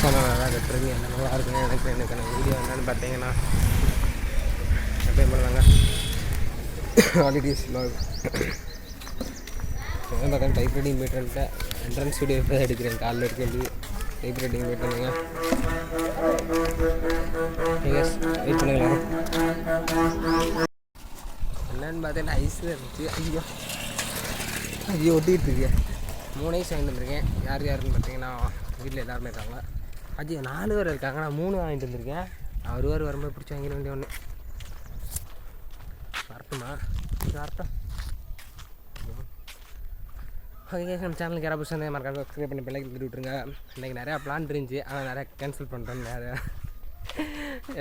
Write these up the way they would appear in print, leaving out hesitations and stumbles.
Channel நல்லா கட்டுறீங்க என்ன நல்லா இருக்குங்க. எனக்கான வீடியோ என்னென்னு பார்த்தீங்கன்னா எப்பயும் பண்ணுவாங்க ஹாலிடேஸ் வ்ளாக். பார்த்தா டைப் ரைட்டிங் போய்ட்டு என்ட்ரன்ஸ் வீடியோ இப்போ தான் எடுக்கிறேன். காலையில் இருக்கிறது டைப் ரைட்டிங் போய்ட்டு வந்தீங்க. வெயிட் பண்ணுங்களா என்னன்னு பார்த்தீங்கன்னா ஐஸில் இருந்துச்சு. ஐயோ ஒட்டிகிட்டு இருக்கேன். 3 ஐஸ் வாங்கிட்டு வந்திருக்கேன். யார் யாருன்னு பார்த்தீங்கன்னா வீட்டில் எல்லாருமே இருக்காங்க. 4 பேர் இருக்காங்க. நான் 3 வாங்கிட்டு வந்திருக்கேன். அவர் வரும்போது பிடிச்சி வாங்கிட வேண்டிய ஒன்று வரட்டுமா வரட்டும். ஓகே, நம்ம சேனலுக்கு யாராவது புதுசாக இருந்தால் மறக்காம சப்ஸ்கிரைப் பண்ணி பிள்ளைக்கு தட்டி விட்ருங்க. இன்றைக்கி நிறையா பிளான் இருந்துச்சு, ஆனால் நிறையா கேன்சல் பண்ணிட்டோம். நிறையா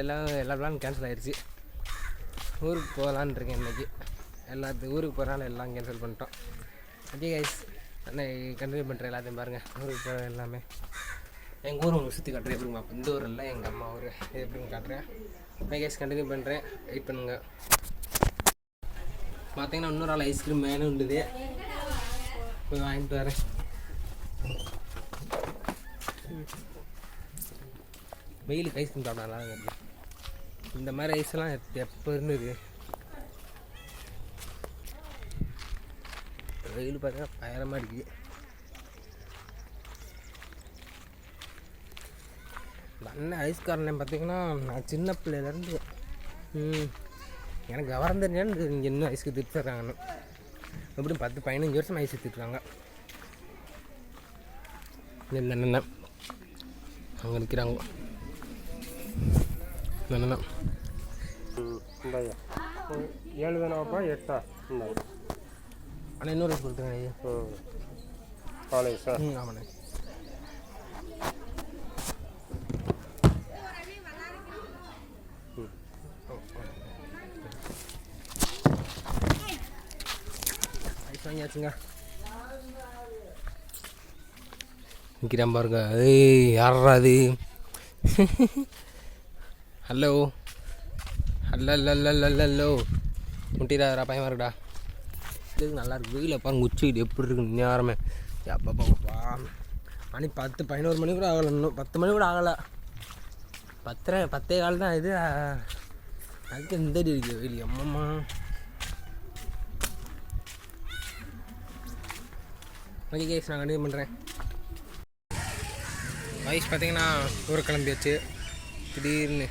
எல்லா பிளான் கேன்சல் ஆகிடுச்சு. ஊருக்கு போகலான் இருக்கேன் இன்றைக்கி. ஊருக்கு போகிறனால எல்லாம் கேன்சல் பண்ணிட்டோம். ஓகே கைஸ், கண்டினியூ பண்ணுறேன். எல்லாத்தையும் பாருங்கள். ஊருக்கு போகிற எல்லாமே எங்கள் ஊர் உங்களுக்கு சுற்றி காட்டுறேன். எப்படிமா இந்த ஊர் இல்லை எங்கள் அம்மா ஊர் எப்படின்னு காட்டுறேன். கைஸ் கண்டினியூ பண்ணுறேன். வெயிட் பண்ணுங்க. பார்த்தீங்கன்னா இன்னொரு ஆள் ஐஸ்கிரீம் வேணும் உள்ளது, போய் வாங்கிட்டு வரேன். வெயிலுக்கு ஐஸ்கிரீம் சாப்பிடலாம். இந்த மாதிரி ஐஸ்லாம் எப்போ இருந்தது. வெயில் பார்த்தீங்கன்னா பயங்கரமாக இருக்குது. அண்ணன் ஐஸ்காரனே பார்த்தீங்கன்னா நான் சின்ன பிள்ளையிலேருந்து எனக்கு விவரம் தெரிஞ்சாலும் இங்கே இன்னும் ஐஸ் எடுத்துகிட்டு தர்றாங்கன்னு. எப்படியும் 10-15 வருஷம் ஐஸ் எடுத்துட்டுருக்காங்க. இந்த அண்ணன் அங்கே நிற்கிறாங்க. என்னென்ன 7 வேணாப்பா 8 ஆனால் இன்னொரு ஐஸ் கொடுத்துருங்க. College sir. ஆமாண்ணே. வாங்கியாச்சுங்க. நிற்கிறேன் பாருங்க. யாரா அது? ஹலோ ஹலோ முட்டிடாதரா பையன் இருக்குடா. இது நல்லாயிருக்கு. வெயிலில் பாருங்க உச்சிக்கிட்டு எப்படி இருக்குன்னு நேரமே. அப்பா மணி 10-11 மணி கூட ஆகலை. இன்னும் 10 மணி கூட ஆகலை. 10 கால் தான் இது. அதுக்கு இந்த அடி இருக்குது வெயில். அம்மம்மா ஓகே கேஸ், நான் கண்டினியூ பண்ணுறேன். வயசு பார்த்தீங்கன்னா ஊரை கிளம்பியாச்சு. திடீர்னு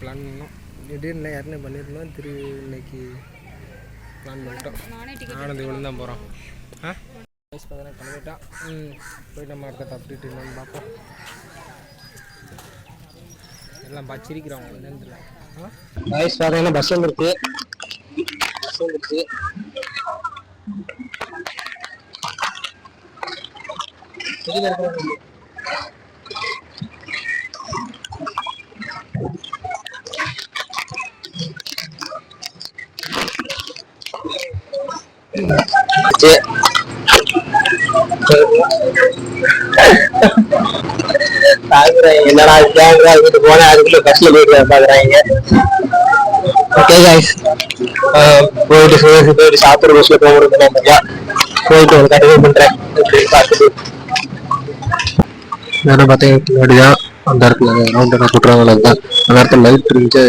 பிளான் பண்ணோம். திடீர்னு யாருன்னு பண்ணியிருந்தோம். இன்னைக்கு பிளான் பண்ணிட்டோம். நானும் இவ்வளோ தான் போகிறோம். வயசு பார்த்தீங்கன்னா கிளம்பிட்டோம். போய் நம்ம அடுத்த தப்பிட்டு என்னன்னு பார்ப்போம். எல்லாம் பச்சிரிக்கிறோம் என்னன்னு வயசு பார்த்தீங்கன்னா பஸ் வந்துருக்கு. என்னடா கேமரா வீட்டு போனா அதுக்குள்ள பஸ்ல போயிட்டு பாக்குறாங்க. ஓகே கைஸ், போயிட்டு சாப்பிட்ற பஸ்ல போக போயிட்டு ஒரு கண்டினியூ பண்றேன். பார்த்துட்டு நேரம் பார்த்தீங்கன்னா முன்னாடிதான் அந்த இடத்துல ரவுண்ட் என்ன போட்டுருவாங்களா, அதுதான் அந்த இடத்துல லைட் இருந்துச்சு.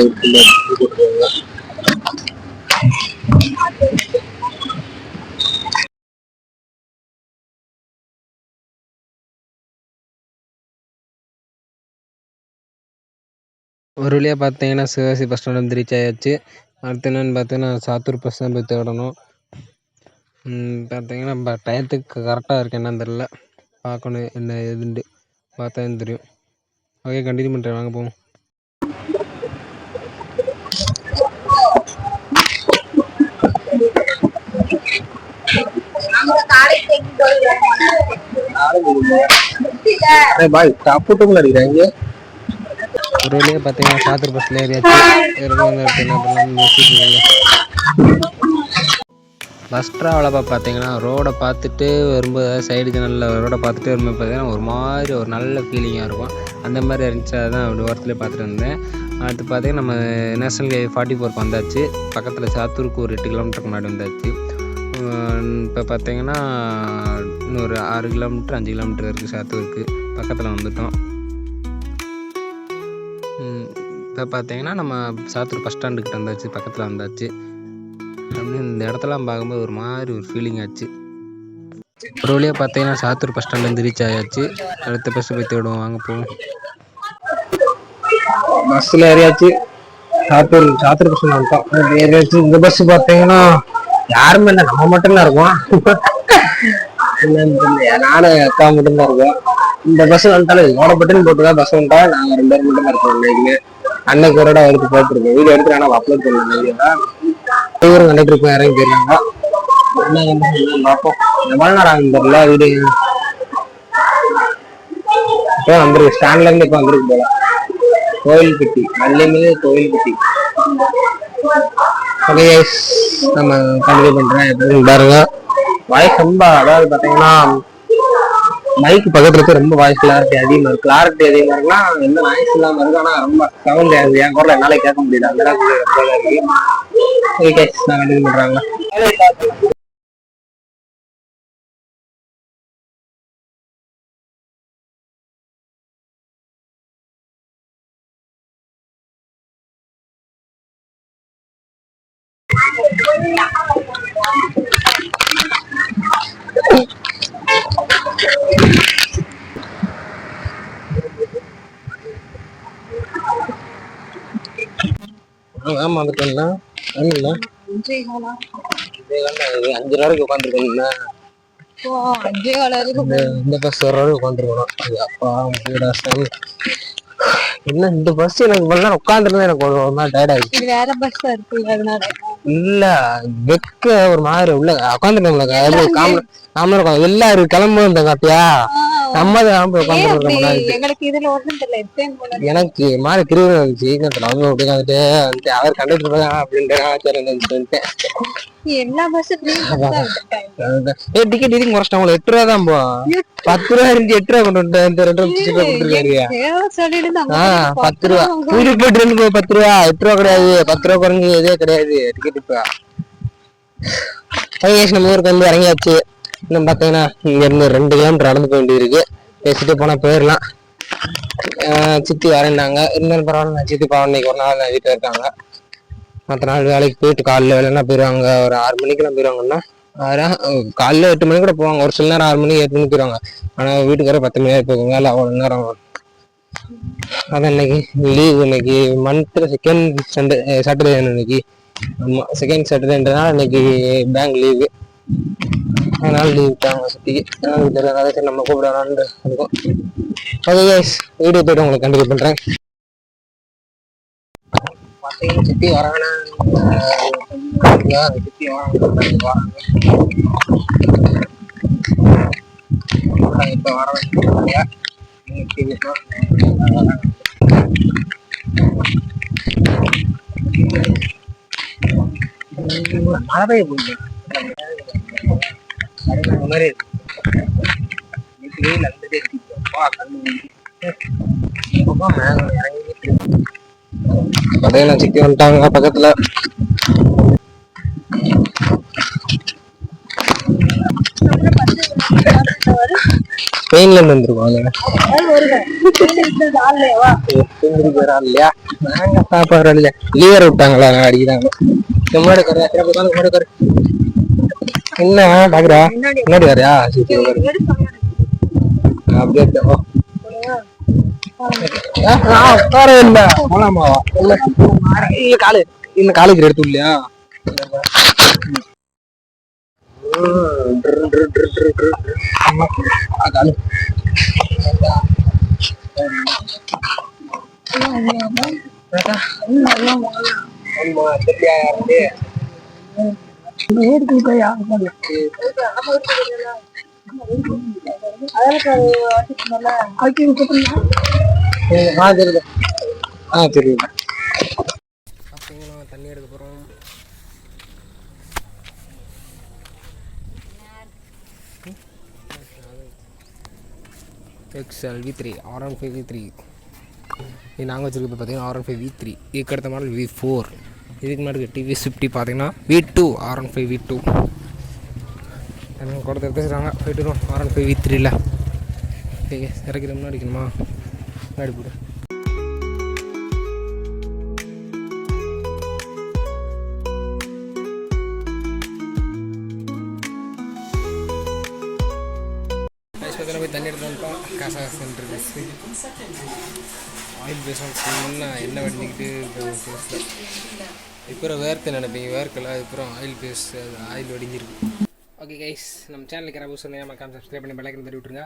ஒரு வழியாக பார்த்தீங்கன்னா சிவகாசி பஸ் ஸ்டாண்ட் வந்து ரீச் ஆயாச்சு. அடுத்து என்னென்னு பார்த்தீங்கன்னா சாத்தூர் பஸ் தான் போய் தேடணும். பார்த்தீங்கன்னா டயத்துக்கு கரெக்டாக இருக்கு என்னன்னு தெரில. பார்க்கணும் என்ன எதுண்டு பார்த்தா தெரியும். ஓகே, கண்டினியூ பண்ணுறேன். வாங்க போவோம். ஒரு வழியாக பார்த்தீங்கன்னா சாத்தூர் பஸ்ஸில் ஏறியாச்சு. பஸ் ட்ராவலை பார்த்தீங்கன்னா ரோடை பார்த்துட்டு வரும்போது, சைடு ஜன்னலில் ரோடை பார்த்துட்டு வரும்போது பார்த்தீங்கன்னா ஒரு மாதிரி ஒரு நல்ல ஃபீலிங்காக இருக்கும். அந்த மாதிரி இருந்துச்சு. அதுதான் அப்படி ஓரத்துலேயே பார்த்துட்டு வந்தேன். அடுத்து பார்த்தீங்கன்னா நம்ம நேஷனல் ஹைவே 44 வந்தாச்சு. பக்கத்தில் சாத்தூருக்கு ஒரு 8 கிலோமீட்டருக்கு முன்னாடி வந்தாச்சு. இப்போ பார்த்தீங்கன்னா இன்னும் ஒரு 6 கிலோமீட்டர் 5 கிலோமீட்டர் இருக்குது சாத்தூருக்கு. பக்கத்தில் வந்துட்டோம். இப்போ பார்த்தீங்கன்னா நம்ம சாத்தூர் பஸ் ஸ்டாண்டுக்கிட்ட வந்தாச்சு, பக்கத்தில் வந்தாச்சு. அப்படின்னு இந்த இடத்தெல்லாம் பார்க்கும்போது ஒரு மாதிரி ஒரு ஃபீலிங் ஆச்சு. ஒரு வழியாக பார்த்தீங்கன்னா சாத்தூர் பஸ் ஸ்டாண்ட்லேருந்து ரீச் ஆயாச்சு. அடுத்த பஸ் போய் தேடுவோம், வாங்க போவோம். பஸ்ஸில் ஏறியாச்சு. சாத்தூர் பஸ் வந்துட்டோம், ஏறியாச்சு. இந்த பஸ் பார்த்தீங்கன்னா யாருமே இல்லை, நம்ம மட்டும்தான் இருக்கோம். என்னன்னு தெரியல, நானும் அக்கா மட்டும்தான் இருக்கோம். இந்த பஸ் வந்துட்டாலும் ஓடப்பட்டுன்னு போட்டுதான் பஸ் வந்துட்டா நாங்கள் 2 பேர் மட்டும் தான் இருக்கோம். இன்னைக்குமே அன்னைக்கு ஒரு இடம் எடுத்து போட்டுருக்கோம், வீடியோ எடுத்து ஆனால் அப்லோட் பண்ணலாம். வீடியோவா இவரும் கண்டிட்டு இருப்போம், இறங்கி போயிருக்காங்க. என்ன பார்ப்போம், எவ்வளோ நேரம் ஆகும் தெரியல. வீடியோ இப்போ வந்துருக்கு, ஸ்டாண்ட்ல இருந்து இப்போ வந்துருக்கு போல. கோயில்பட்டி, நல்லமே கோயில்பட்டி. ஓகே கைஸ், நம்ம கண்டினியூ பண்றேன். எப்படின்னு பாருங்க. வாய்ஸ் ரொம்ப, அதாவது பார்த்தீங்கன்னா மைக்கு பக்கத்துல இருக்கு, ரொம்ப வாய்ஸ் கிளாரிட்டி அதிகமாக இருக்கு. கிளாரிட்டி அதிகமாக இருக்குன்னா எந்த வாய்ஸ் இல்லாமல் இருக்கு, ஆனால் ரொம்ப சவுண்ட் ஆகுது. என் குரல் என்னால் கேட்க முடியல, அந்த அளவுக்கு இருக்கு. ஓகே கைஸ், நான் கண்டினியூ பண்றாங்க. ஆமா, அதுக்குங்களா 5 நாளைக்கு உட்காந்துருக்கோம்ல. இந்த பஸ் வர உட்காந்துருக்கணும். அப்பா முடியடா சாமி. என்ன இந்த பஸ் எனக்கு இவ்வளவு நேரம் உட்காந்துருந்தா எனக்கு ஒரு மாதிரி டயர்ட் ஆயிடுச்சு. வேற பஸ் இருக்கு இல்ல, வெக்க ஒரு மாதிரி உள்ள உட்காந்துருக்கோம்ல. எல்லாரும் கிளம்பும் இந்த காட்டியா நம்ம எனக்கு மாதிரி கிருவி இருந்துச்சு. உட்காந்துட்டு அவர் கண்டக்டர் அப்படின்ட்டு எல்லா பஸ்ஸும் டிக்கெட் இதுக்கு குறைச்சிட்டாங்க. 8 ரூபா தான் போ, 10 ரூபா இருந்து 8 ரூபா கொண்டு வந்துட்டேன். 2 ரூபா கொடுத்துருக்காரு. 10 ரூபா வீட்டுக்கு போயிட்டு 10 ரூபா, 8 ரூபா கிடையாது. 10 ரூபா குறைஞ்சி இதே கிடையாது டிக்கெட். இப்ப நம்ம ஊருக்கு வந்து இறங்கியாச்சு. இன்னும் பார்த்தீங்கன்னா இங்க இருந்து 2 கிலோமீட்டர் நடந்து போக வேண்டியது இருக்கு. பேசிட்டு போனா போயிடலாம். சித்தி வரேன்னாங்க, இருந்தாலும் பரவாயில்ல. சித்தி பாவம் இன்னைக்கு ஒரு நாள் வீட்டில் இருக்காங்க. மற்ற நாள் வேலைக்கு போயிட்டு காலைல வேலைன்னா போயிடுவாங்க. ஒரு 6 மணிக்கெல்லாம் போயிடுவாங்கன்னா, காலைல 8 மணி கூட போவாங்க. ஒரு சில நேரம் 6 மணி 7 மணிக்கு போயிடுவாங்க. ஆனால் வீட்டுக்கு வர 10 மணி போகும். வேலை அவ்வளோ நேரம். அதான் இன்னைக்கு லீவ். இன்னைக்கு மந்த்ல செகண்ட் சாட்டர்டே இன்னைக்கு. ஆமாம், செகண்ட் சாட்டர்டேன்றதுனால இன்னைக்கு பேங்க் லீவு. அதனால லீவ் விட்டாங்க சித்திக்கு. அதனால சரி நம்ம கூப்பிடலான்னு இருக்கும். ஓகே கைஸ், வீடியோ போய்ட்டு உங்களுக்கு கண்டினியூ பண்ணுறேன். பார்த்தீங்கன்னா சித்தி வராங்கன்னா சித்தி வராங்க. இப்போ வர வைக்க மழை பெய்ய போகுது மாதிரி வெயில் அந்ததே இருக்கு. பார்த்தீங்கன்னா சித்தி வந்துட்டாங்க பக்கத்துல. ஸ்பெயின்ல இருந்து வந்துருக்கோம். இல்லையா நாங்க சாப்பாடு இல்லையா லீவர் விட்டாங்களா அடிக்கிறாங்க. என்ன பாக்குறா முன்னாடி வரையா அப்படியே போலாமாவா இல்ல காலேஜ் எடுத்து இல்லையா தண்ணி எடுக்க போறோம். XLV3 R15 V3 இது நாங்கள் வச்சுருக்கிறது பார்த்தீங்கன்னா R15 V3. இதுக்கு அடுத்த மாடல் V4. இதுக்கு முன்னாடி டிவிஎஸ் 50 பார்த்தீங்கன்னா V2 R15 V2. என்ன கூடத்தை எடுத்துக்கிறாங்க போயிட்டு வரும் வாரம் போய் வீத்திரில ஓகே இறக்கிற முன்னாடி அடிக்கணுமா முன்னாடி போடு போய் தண்ணி எடுத்து வந்துட்டோம் காசா சென்டர் ஆயில் பேசணும் ஃபுல்லாக எண்ணெய் வடிஞ்சிக்கிட்டு இப்போ வேர்த்து நினைப்பீங்க வேர்க்கல அதுக்கப்புறம் ஆயில் பேஸ் ஆயில் வடிஞ்சிருக்கு ஓகே கைஸ் நம்ம சேனலுக்கு யாராவது சொன்னீங்க மக்காம சப்ஸ்கிரைப் பண்ணி பெல்லைக்கன் தட்டி விட்ருங்க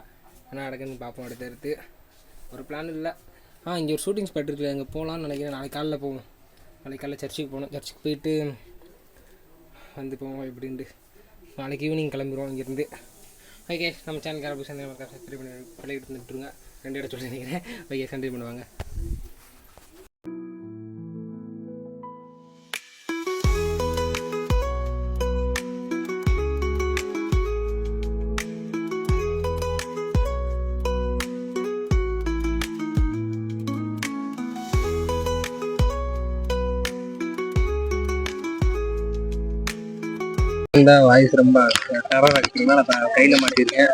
ஆனால் நடக்குதுன்னு பார்ப்போம் அடுத்து ஒரு பிளான் இல்லை இங்கே ஒரு ஷூட்டிங் ஸ்பாட் இருக்குது அங்கே போகலான்னு நினைக்கிறேன் நாளைக்கு காலைல போவோம் நாளைக்கு காலைல சர்ச்சுக்கு போகணும் சர்ச்சுக்கு போயிட்டு வந்து போவோம் எப்படின்ட்டு நாளைக்கு ஈவினிங் கிளம்பிடுவோம் இங்கேருந்து ஓகே நம்ம சேனலுக்கு யாராவது சொன்னீங்க மக்காம சப்ஸ்கிரைப் பண்ணி பெல்லைக்கன் விட்டுருங்க 2 இடம் சொல்லி நினைக்கிறேன் ஓகே கண்டினியூ பண்ணுவாங்க இந்த வாய்ஸ் ரொம்ப டெரர் ஆகிட்டுனா நான் கையில் மாட்டியிருக்கேன்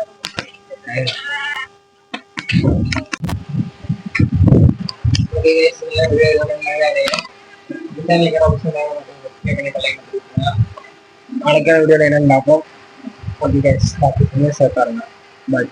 நாளைக்கான வீடியோவில் என்னென்னு பார்ப்போம் ஓகே கைஸ் பார்த்து பாருங்க பாய்